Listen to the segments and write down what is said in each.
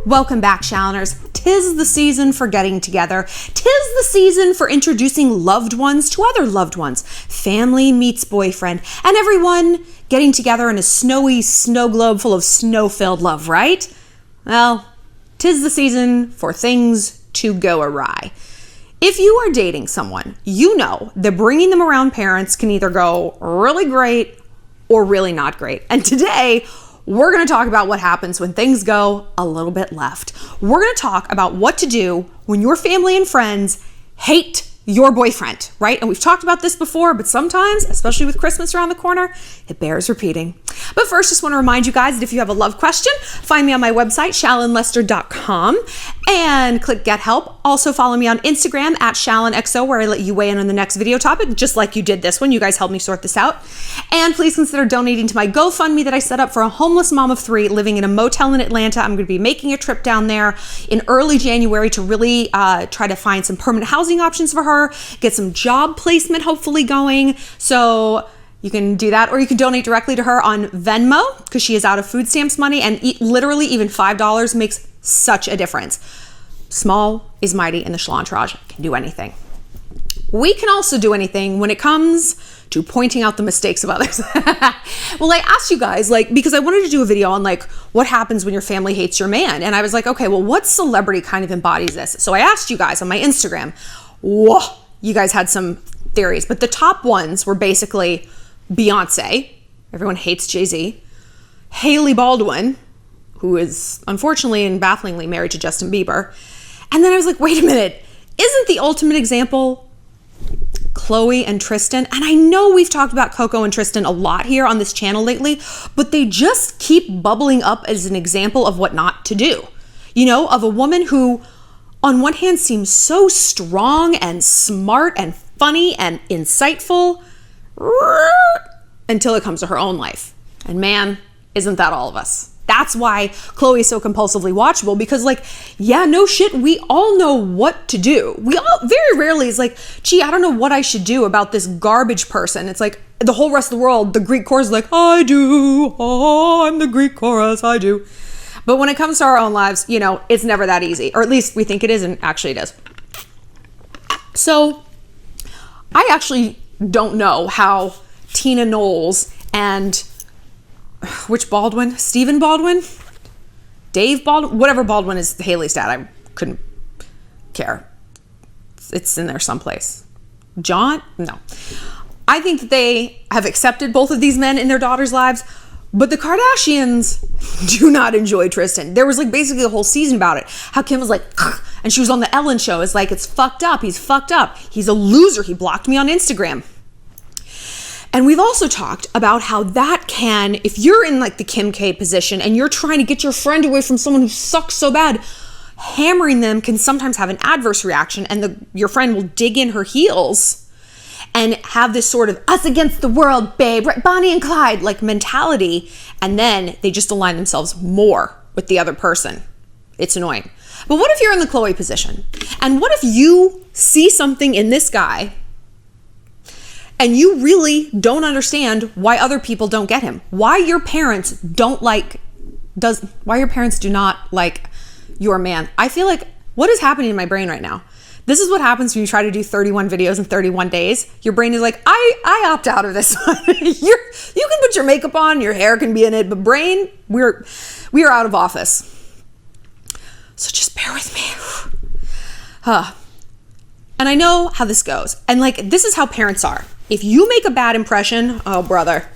Welcome back, Shalloners. Tis the season for getting together. Tis the season for introducing loved ones to other loved ones. Family meets boyfriend, and everyone getting together in a snowy snow globe full of snow-filled love, right? Well, tis the season for things to go awry. If you are dating someone, you know that bringing them around parents can either go really great or really not great. And today, we're going to talk about what happens when things go a little bit left. We're going to talk about what to do when your family and friends hate your boyfriend, right? And we've talked about this before, but sometimes, especially with Christmas around the corner, it bears repeating. But first, just want to remind you guys that if you have a love question, find me on my website, shallonlester.com, and click Get Help. Also follow me on Instagram at shallonxo, where I let you weigh in on the next video topic, just like you did this one. You guys helped me sort this out. And please consider donating to my GoFundMe that I set up for a homeless mom of 3 living in a motel in Atlanta. I'm going to be making a trip down there in early January to really try to find some permanent housing options for her, get some job placement hopefully going. So you can do that, or you can donate directly to her on Venmo because she is out of food stamps money, and literally even $5 makes such a difference. Small is mighty, and the Shallontrage can do anything. We can also do anything when it comes to pointing out the mistakes of others. Well, I asked you guys, because I wanted to do a video on what happens when your family hates your man. And I was like, okay, well, what celebrity kind of embodies this? So I asked you guys on my Instagram. Whoa, you guys had some theories, but the top ones were basically Beyonce. Everyone hates Jay-Z. Hailey Baldwin, who is unfortunately and bafflingly married to Justin Bieber. And then I was like, wait a minute, isn't the ultimate example Khloe and Tristan? And I know we've talked about Coco and Tristan a lot here on this channel lately, but they just keep bubbling up as an example of what not to do. You know, of a woman who on one hand seems so strong and smart and funny and insightful until it comes to her own life. And man, isn't that all of us? That's why Khloe is so compulsively watchable, because yeah, no shit, we all know what to do. We all very rarely is gee, I don't know what I should do about this garbage person. It's the whole rest of the world, the Greek chorus is I do, oh, I'm the Greek chorus, I do. But when it comes to our own lives, it's never that easy, or at least we think it is, and actually it is. So I actually don't know how Tina Knowles and which Baldwin? Stephen Baldwin? Dave Baldwin? Whatever Baldwin is Hailey's dad. I couldn't care. It's in there someplace. John? No. I think that they have accepted both of these men in their daughters' lives, but the Kardashians do not enjoy Tristan. There was basically a whole season about it. How Kim was and she was on the Ellen show. It's it's fucked up. He's fucked up. He's a loser. He blocked me on Instagram. And we've also talked about how that can, if you're in the Kim K position and you're trying to get your friend away from someone who sucks so bad, hammering them can sometimes have an adverse reaction, and your friend will dig in her heels and have this sort of us against the world, babe, right? Bonnie and Clyde mentality. And then they just align themselves more with the other person. It's annoying. But what if you're in the Khloe position? And what if you see something in this guy and you really don't understand why other people don't get him? Why your parents do not like your man? I feel what is happening in my brain right now? This is what happens when you try to do 31 videos in 31 days. Your brain is I opt out of this one. You can put your makeup on, your hair can be in it, but brain, we are out of office. So just bear with me. And I know how this goes. And this is how parents are. If you make a bad impression, oh brother,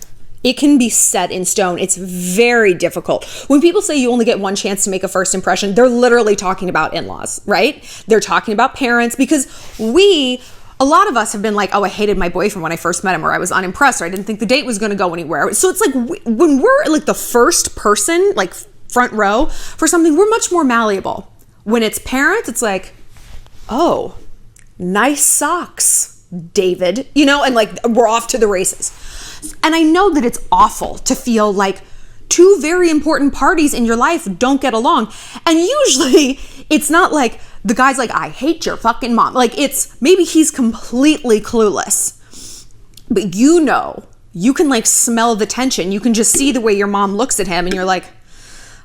it can be set in stone. It's very difficult. When people say you only get one chance to make a first impression, they're literally talking about in-laws, right? They're talking about parents, because a lot of us have been oh, I hated my boyfriend when I first met him, or I was unimpressed, or I didn't think the date was going to go anywhere. So it's when we're the first person, front row for something, we're much more malleable. When it's parents, it's oh, nice socks, David, and we're off to the races. And I know that it's awful to feel two very important parties in your life don't get along. And usually it's not the guy's I hate your fucking mom. It's maybe he's completely clueless, but you can smell the tension. You can just see the way your mom looks at him and you're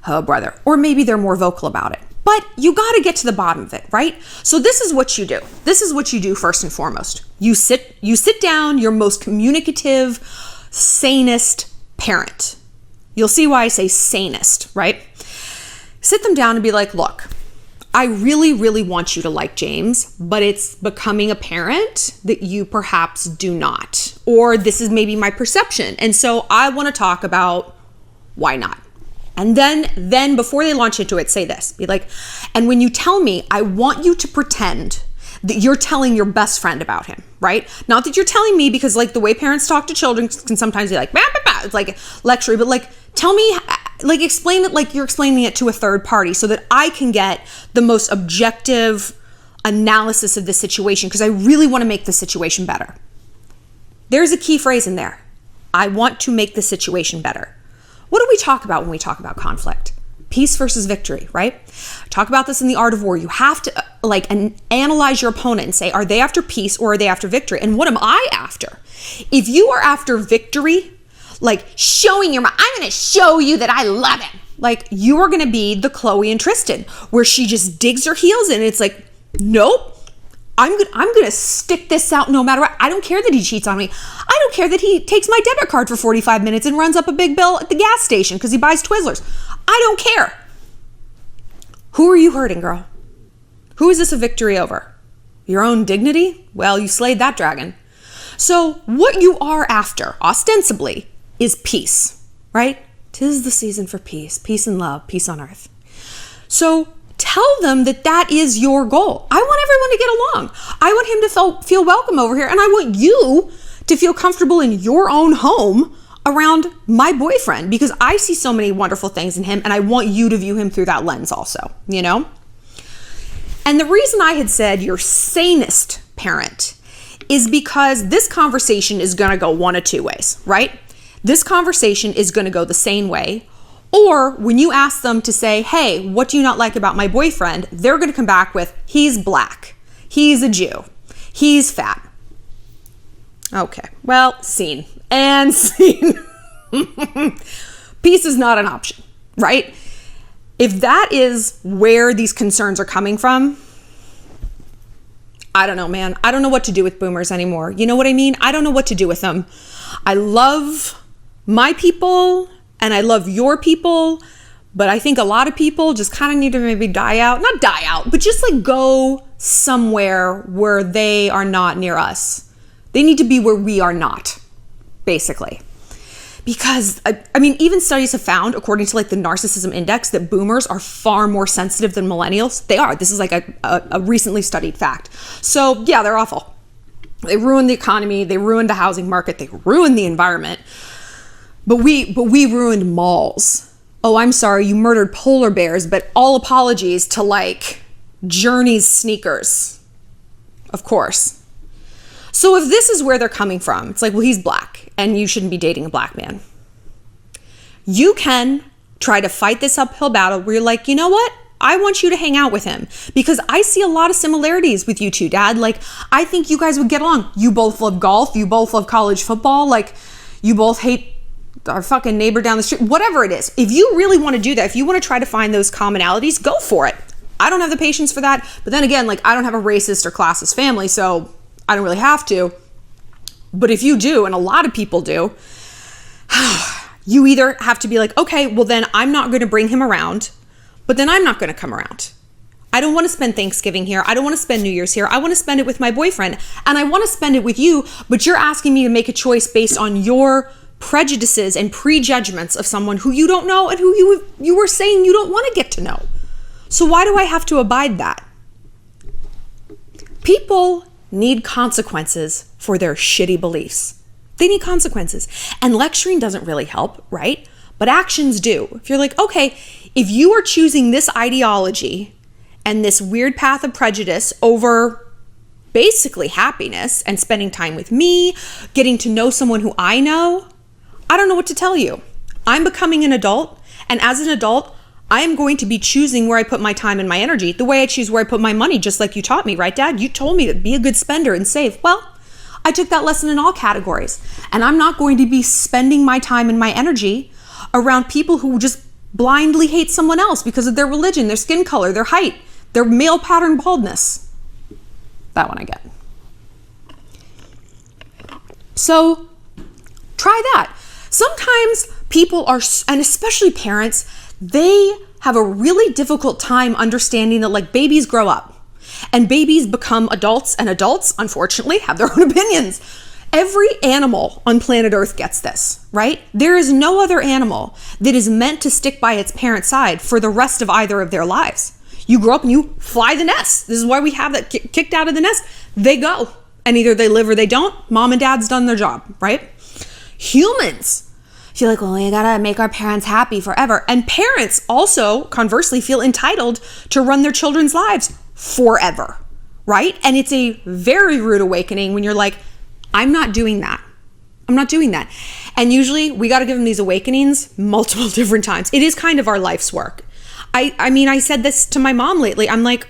oh brother, or maybe they're more vocal about it. But you got to get to the bottom of it, right? So this is what you do. This is what you do first and foremost. You sit down, your most communicative, sanest parent. You'll see why I say sanest, right? Sit them down and be like, look, I really, really want you to like James, but it's becoming apparent that you perhaps do not, or this is maybe my perception. And so I want to talk about why not. And then before they launch into it, say this, be like, and when you tell me, I want you to pretend that you're telling your best friend about him, right? Not that you're telling me, because like the way parents talk to children can sometimes be like, bah, bah, bah. It's like lecture, but like, tell me, like explain it like you're explaining it to a third party so that I can get the most objective analysis of the situation, because I really want to make the situation better. There's a key phrase in there. I want to make the situation better. What do we talk about when we talk about conflict? Peace versus victory, right? Talk about this in The Art of War. You have to analyze your opponent and say, are they after peace or are they after victory? And what am I after? If you are after victory, like showing I'm going to show you that I love him. Like you are going to be the Khloe and Tristan, where she just digs her heels in. It's like, nope. I'm going to stick this out no matter what. I don't care that he cheats on me. I don't care that he takes my debit card for 45 minutes and runs up a big bill at the gas station because he buys Twizzlers. I don't care. Who are you hurting, girl? Who is this a victory over? Your own dignity? Well, you slayed that dragon. So what you are after, ostensibly, is peace, right? 'Tis the season for peace, peace and love, peace on earth. So tell them that that is your goal. I want everyone to get along. I want him to feel welcome over here. And I want you to feel comfortable in your own home around my boyfriend, because I see so many wonderful things in him and I want you to view him through that lens also, you know? And the reason I had said your sanest parent is because this conversation is going to go one of two ways, right? This conversation is going to go the same way. Or when you ask them to say, hey, what do you not like about my boyfriend? They're going to come back with, he's black, he's a Jew, he's fat. Okay, well, scene and scene. Peace is not an option, right? If that is where these concerns are coming from, I don't know, man. I don't know what to do with boomers anymore. You know what I mean? I don't know what to do with them. I love my people and I love your people, but I think a lot of people just kind of need to maybe die out. Not die out, but just like go somewhere where they are not near us. They need to be where we are not, basically. Because, I mean, even studies have found, according to like the narcissism index, that boomers are far more sensitive than millennials. They are. This is like a recently studied fact. So yeah, they're awful. They ruined the economy. They ruined the housing market. They ruined the environment. But we ruined malls. Oh, I'm sorry, you murdered polar bears, but all apologies to like Journey's sneakers. Of course. So if this is where they're coming from, it's like, well, he's black and you shouldn't be dating a black man. You can try to fight this uphill battle where you're like, you know what? I want you to hang out with him because I see a lot of similarities with you two, Dad. Like, I think you guys would get along. You both love golf. You both love college football. Like, you both hate our fucking neighbor down the street, whatever it is. If you really want to do that, if you want to try to find those commonalities, go for it. I don't have the patience for that. But then again, like, I don't have a racist or classist family, so I don't really have to. But if you do, and a lot of people do, you either have to be like, okay, well then I'm not going to bring him around, but then I'm not going to come around. I don't want to spend Thanksgiving here. I don't want to spend New Year's here. I want to spend it with my boyfriend and I want to spend it with you, but you're asking me to make a choice based on your prejudices and prejudgments of someone who you don't know and who you were saying you don't want to get to know. So why do I have to abide that? People need consequences for their shitty beliefs. They need consequences. And lecturing doesn't really help, right? But actions do. If you're like, okay, if you are choosing this ideology and this weird path of prejudice over basically happiness and spending time with me, getting to know someone who I know, I don't know what to tell you. I'm becoming an adult, and as an adult, I am going to be choosing where I put my time and my energy, the way I choose where I put my money, just like you taught me, right, Dad? You told me to be a good spender and save. Well, I took that lesson in all categories, and I'm not going to be spending my time and my energy around people who just blindly hate someone else because of their religion, their skin color, their height, their male pattern baldness. That one I get. So try that. Sometimes people are, and especially parents, they have a really difficult time understanding that like babies grow up and babies become adults, and adults, unfortunately, have their own opinions. Every animal on planet Earth gets this, right? There is no other animal that is meant to stick by its parent's side for the rest of either of their lives. You grow up and you fly the nest. This is why we have that kicked out of the nest. They go, and either they live or they don't. Mom and dad's done their job, right? Humans feel like, well, we gotta make our parents happy forever. And parents also, conversely, feel entitled to run their children's lives forever, right? And it's a very rude awakening when you're like, I'm not doing that. I'm not doing that. And usually we got to give them these awakenings multiple different times. It is kind of our life's work. I mean, I said this to my mom lately. I'm like,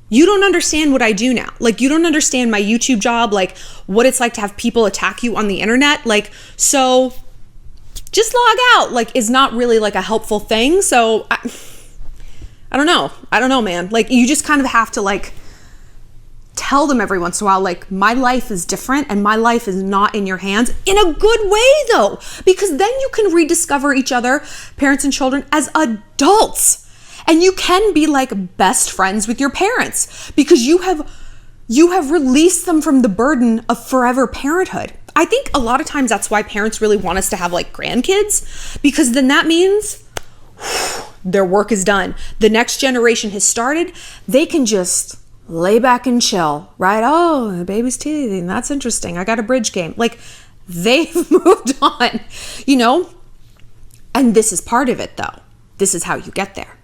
you don't understand what I do now. Like, you don't understand my YouTube job, like what it's like to have people attack you on the internet. Like, so just log out, like, is not really like a helpful thing. So I don't know. I don't know, man. Like, you just kind of have to like tell them every once in a while, like, my life is different and my life is not in your hands, in a good way though, because then you can rediscover each other, parents and children, as adults. And you can be like best friends with your parents because you have released them from the burden of forever parenthood. I think a lot of times that's why parents really want us to have like grandkids, because then that means their work is done. The next generation has started. They can just lay back and chill, right? Oh, the baby's teething. That's interesting. I got a bridge game. Like, they've moved on, you know? And this is part of it though. This is how you get there.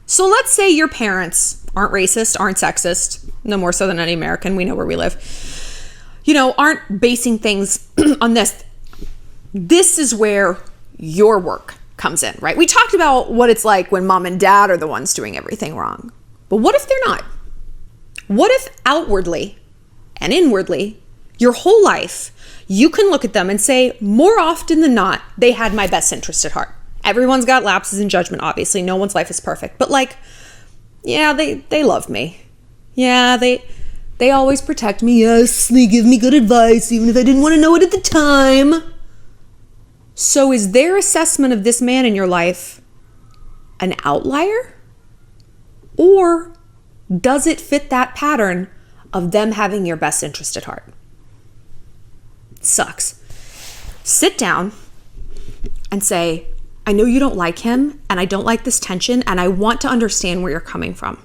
So let's say your parents aren't racist, aren't sexist, no more so than any American. We know where we live. You know, aren't basing things on this. This is where your work comes in, right? We talked about what it's like when mom and dad are the ones doing everything wrong. But what if they're not? What if outwardly and inwardly, your whole life, you can look at them and say, more often than not, they had my best interest at heart. Everyone's got lapses in judgment, obviously. No one's life is perfect. But like, yeah, they love me. Yeah, they always protect me. Yes, they give me good advice, even if I didn't want to know it at the time. So is their assessment of this man in your life an outlier? Or does it fit that pattern of them having your best interest at heart? It sucks. Sit down and say, I know you don't like him, and I don't like this tension, and I want to understand where you're coming from.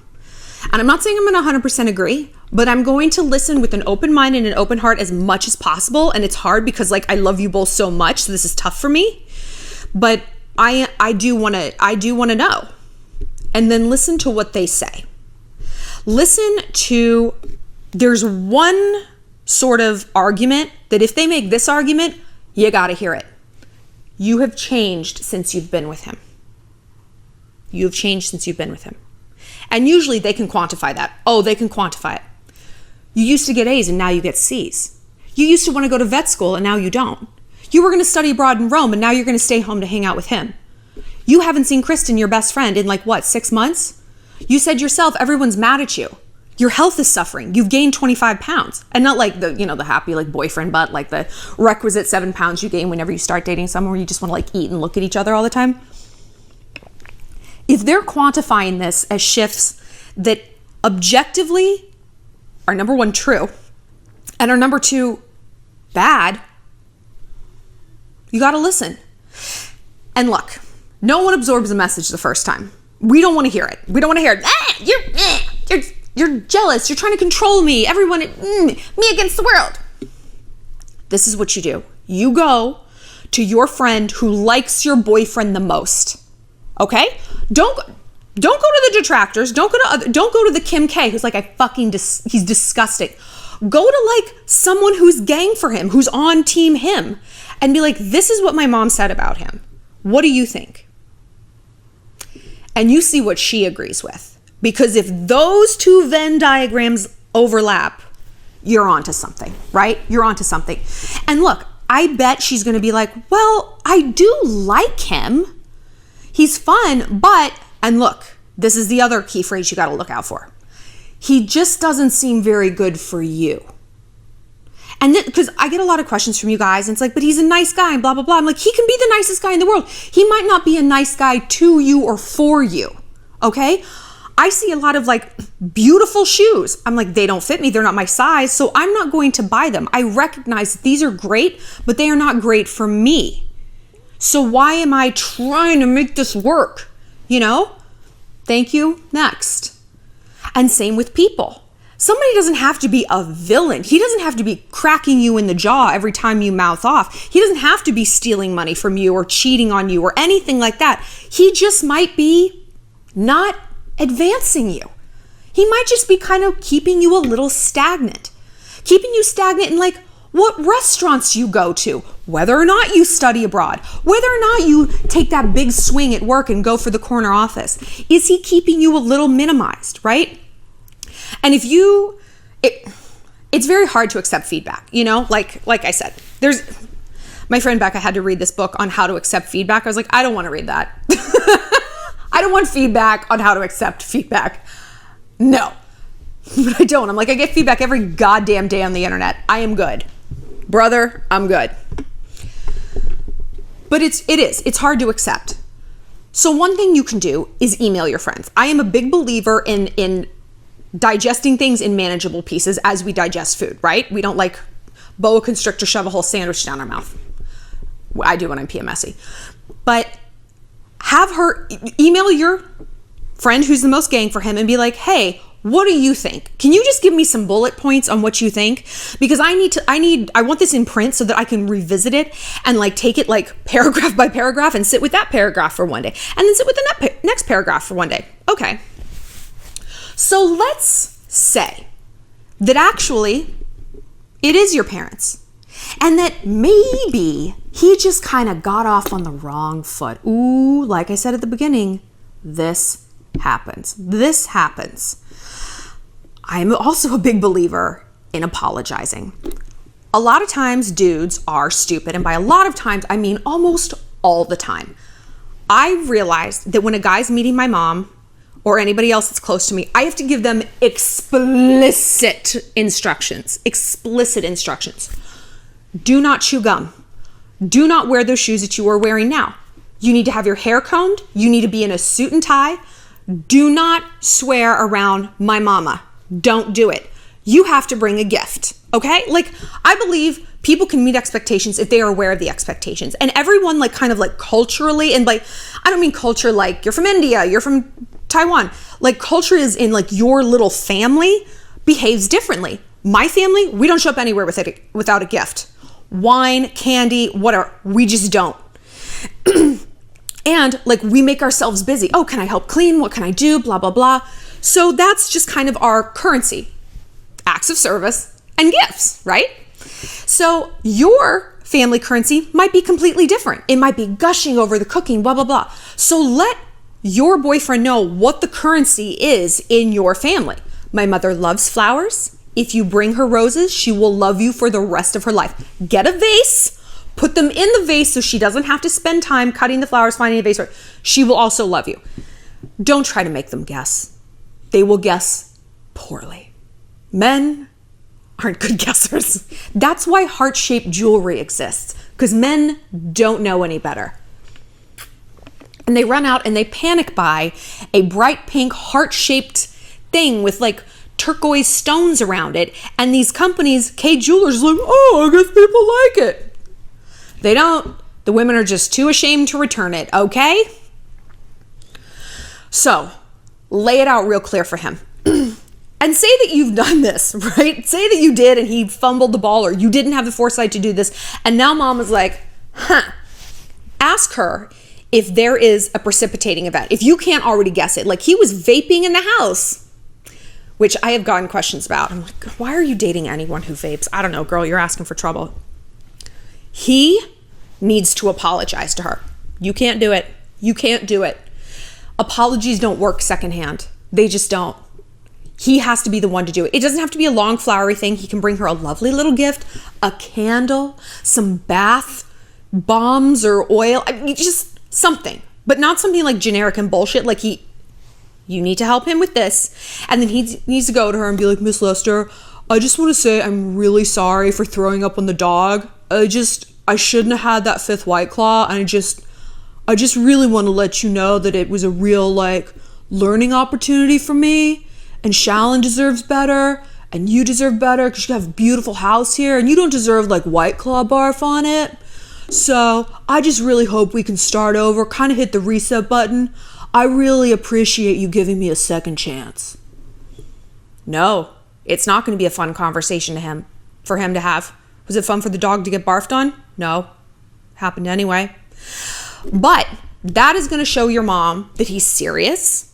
And I'm not saying I'm going to 100% agree, but I'm going to listen with an open mind and an open heart as much as possible. And it's hard because like I love you both so much, so this is tough for me. But I do want to know. And then listen to what they say. Listen to, there's one sort of argument that if they make this argument, you got to hear it. You have changed since you've been with him. You have changed since you've been with him. And usually they can quantify that. Oh, they can quantify it. You used to get A's and now you get C's. You used to want to go to vet school and now you don't. You were going to study abroad in Rome and now you're going to stay home to hang out with him. You haven't seen Kristen, your best friend, in like what, 6 months? You said yourself, everyone's mad at you. Your health is suffering. You've gained 25 pounds. And not like the, you know, the happy like boyfriend butt, like the requisite 7 pounds you gain whenever you start dating someone where you just want to like eat and look at each other all the time. If they're quantifying this as shifts that objectively are number one, true, and are number two, bad, you got to listen. And look, no one absorbs a message the first time. We don't want to hear it. We don't want to hear it. You're jealous. You're trying to control me. Everyone, me against the world. This is what you do. You go to your friend who likes your boyfriend the most. Okay? Don't go to the detractors. Don't go to the Kim K who's like, he's disgusting. Go to like someone who's gang for him, who's on team him, and be like, this is what my mom said about him. What do you think? And you see what she agrees with. Because if those two Venn diagrams overlap, you're onto something, right? You're onto something. And look, I bet she's going to be like, well, I do like him. He's fun, but, and look, this is the other key phrase you got to look out for. He just doesn't seem very good for you. And because I get a lot of questions from you guys, and it's like, but he's a nice guy and blah, blah, blah. I'm like, he can be the nicest guy in the world. He might not be a nice guy to you or for you, okay? I see a lot of like beautiful shoes. I'm like, they don't fit me. They're not my size, so I'm not going to buy them. I recognize that these are great, but they are not great for me. So why am I trying to make this work? You know? Thank you. Next. And same with people. Somebody doesn't have to be a villain. He doesn't have to be cracking you in the jaw every time you mouth off. He doesn't have to be stealing money from you or cheating on you or anything like that. He just might be not advancing you. He might just be kind of keeping you a little stagnant. Keeping you stagnant in like what restaurants you go to, whether or not you study abroad, whether or not you take that big swing at work and go for the corner office. Is he keeping you a little minimized, right? And if you, it's very hard to accept feedback, you know, like I said, my friend Becca had to read this book on how to accept feedback. I was like, I don't want to read that. I don't want feedback on how to accept feedback. No, but I don't. I'm like, I get feedback every goddamn day on the internet. I am good. Brother, I'm good. But it's hard to accept. So one thing you can do is email your friends. I am a big believer in digesting things in manageable pieces as we digest food, right? We don't like boa constrictor, shove a whole sandwich down our mouth. I do when I'm PMSy. But have her email your friend who's the most gang for him and be like, hey, what do you think? Can you just give me some bullet points on what you think? Because I want this in print so that I can revisit it and like take it like paragraph by paragraph and sit with that paragraph for one day and then sit with the next paragraph for one day. Okay. So let's say that actually it is your parents and that maybe he just kind of got off on the wrong foot. Ooh, like I said at the beginning, this happens. This happens. I'm also a big believer in apologizing. A lot of times dudes are stupid, and by a lot of times, I mean almost all the time. I realized that when a guy's meeting my mom or anybody else that's close to me, I have to give them explicit instructions. Explicit instructions. Do not chew gum. Do not wear those shoes that you are wearing now. You need to have your hair combed. You need to be in a suit and tie. Do not swear around my mama. Don't do it. You have to bring a gift, okay? Like, I believe people can meet expectations if they are aware of the expectations. And everyone like kind of like culturally, and like, I don't mean culture like you're from India, you're from Taiwan. Like culture is in like your little family behaves differently. My family, we don't show up anywhere without a gift. Wine, candy, whatever, we just don't. And like we make ourselves busy. Oh, can I help clean? What can I do? Blah, blah, blah. So that's just kind of our currency. Acts of service and gifts, right? So your family currency might be completely different. It might be gushing over the cooking, blah, blah, blah. So let your boyfriend know what the currency is in your family. My mother loves flowers. If you bring her roses, she will love you for the rest of her life. Get a vase. Put them in the vase so she doesn't have to spend time cutting the flowers, finding a vase. She will also love you. Don't try to make them guess. They will guess poorly. Men aren't good guessers. That's why heart-shaped jewelry exists, because men don't know any better. And they run out and they panic buy a bright pink heart-shaped thing with like turquoise stones around it. And these companies, K Jewelers, is like, oh, I guess people like it. They don't. The women are just too ashamed to return it, okay? So, lay it out real clear for him. And say that you've done this, right? Say that you did and he fumbled the ball or you didn't have the foresight to do this. And now mom is like, ask her if there is a precipitating event. If you can't already guess it. Like he was vaping in the house, which I have gotten questions about. I'm like, why are you dating anyone who vapes? I don't know, girl, you're asking for trouble. He needs to apologize to her. You can't do it. You can't do it. Apologies don't work secondhand. They just don't. He has to be the one to do it. It doesn't have to be a long flowery thing. He can bring her a lovely little gift, a candle, some bath bombs or oil. I mean, just something. but not something like generic and bullshit. Like you need to help him with this. And then he needs to go to her and be like, Miss Lester, I just want to say I'm really sorry for throwing up on the dog. I shouldn't have had that 5th White Claw. And I just really want to let you know that it was a real like learning opportunity for me. And Shallon deserves better. And you deserve better because you have a beautiful house here. And you don't deserve like White Claw barf on it. So I just really hope we can start over, kind of hit the reset button. I really appreciate you giving me a second chance. No, it's not going to be a fun conversation for him to have. Was it fun for the dog to get barfed on? No, happened anyway. But that is going to show your mom that he's serious,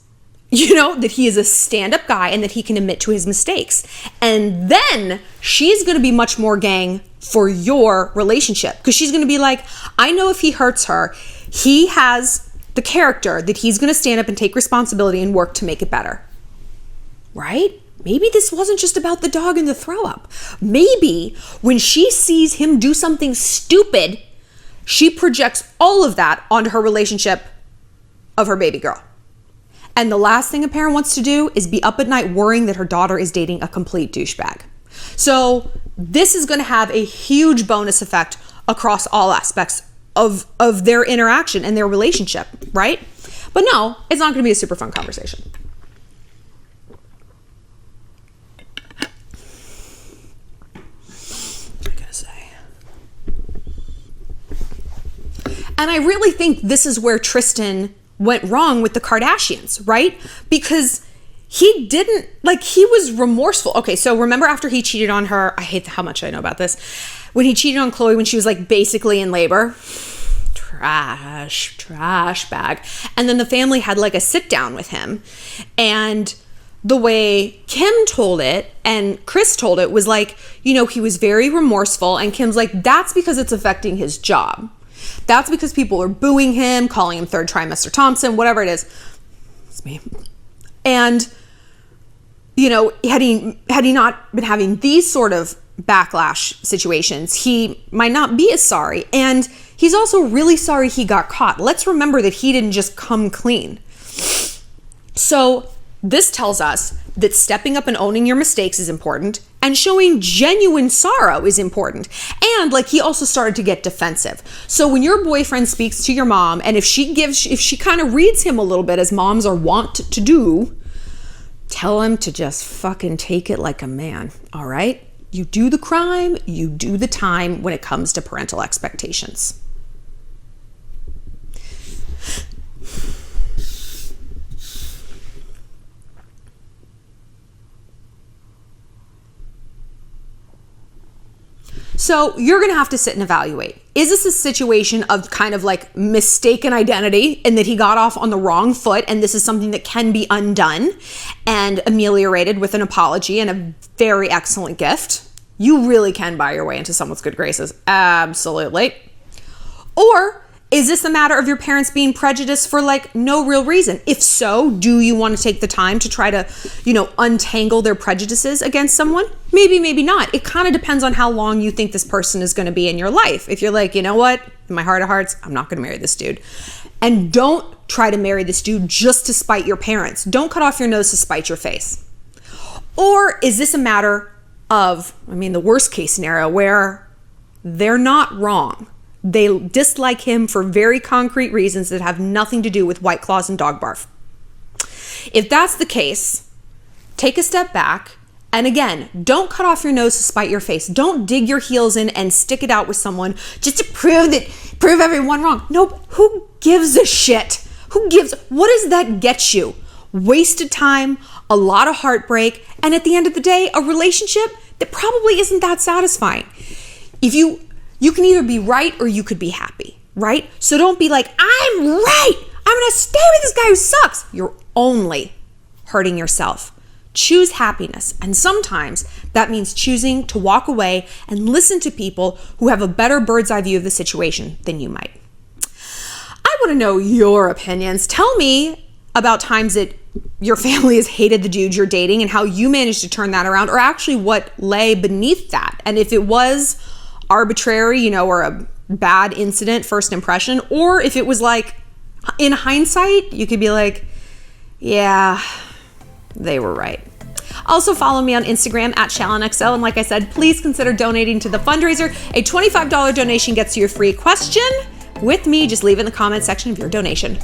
that he is a stand-up guy and that he can admit to his mistakes. And then she's going to be much more gang for your relationship because she's going to be like, I know if he hurts her, he has the character that he's going to stand up and take responsibility and work to make it better. Right? Maybe this wasn't just about the dog and the throw up. Maybe when she sees him do something stupid, she projects all of that onto her relationship of her baby girl. And the last thing a parent wants to do is be up at night worrying that her daughter is dating a complete douchebag. So this is going to have a huge bonus effect across all aspects of their interaction and their relationship, right? But no, it's not going to be a super fun conversation. I gotta say. And I really think this is where Tristan went wrong with the Kardashians, right? Because he was remorseful. Okay, so remember after he cheated on her, I hate how much I know about this, when he cheated on Khloe when she was like basically in labor, trash bag. And then the family had like a sit down with him. And the way Kim told it and Chris told it was like, he was very remorseful. And Kim's like, that's because it's affecting his job. That's because people are booing him, calling him 3rd trimester Thompson, whatever it is. It's me. And, had he not been having these sort of backlash situations, he might not be as sorry. And he's also really sorry he got caught. Let's remember that he didn't just come clean. So this tells us that stepping up and owning your mistakes is important and showing genuine sorrow is important. And he also started to get defensive. So when your boyfriend speaks to your mom and if she kind of reads him a little bit as moms are wont to do, tell him to just fucking take it like a man. All right? You do the crime, you do the time when it comes to parental expectations. So you're going to have to sit and evaluate. Is this a situation of kind of like mistaken identity and that he got off on the wrong foot and this is something that can be undone and ameliorated with an apology and a very excellent gift? You really can buy your way into someone's good graces. Absolutely. Or is this a matter of your parents being prejudiced for no real reason? If so, do you want to take the time to try to, untangle their prejudices against someone? Maybe, maybe not. It kind of depends on how long you think this person is going to be in your life. If you're like, you know what, in my heart of hearts, I'm not going to marry this dude. And don't try to marry this dude just to spite your parents. Don't cut off your nose to spite your face. Or is this a matter of, the worst case scenario where they're not wrong? They dislike him for very concrete reasons that have nothing to do with White Claws and dog barf. If that's the case, take a step back. And again, don't cut off your nose to spite your face. Don't dig your heels in and stick it out with someone just to prove everyone wrong. Nope. Who gives a shit? What does that get you? Wasted time, a lot of heartbreak, and at the end of the day, a relationship that probably isn't that satisfying. You can either be right or you could be happy, right? So don't be like, I'm right. I'm going to stay with this guy who sucks. You're only hurting yourself. Choose happiness. And sometimes that means choosing to walk away and listen to people who have a better bird's eye view of the situation than you might. I want to know your opinions. Tell me about times that your family has hated the dude you're dating and how you managed to turn that around, or actually what lay beneath that. And if it was arbitrary, or a bad incident, first impression, or if it was In hindsight, you could be like, yeah, they were right. Also follow me on Instagram at ShallonXL. And like I said, please consider donating to the fundraiser. A $25 donation gets you a free question with me. Just leave it in the comment section of your donation.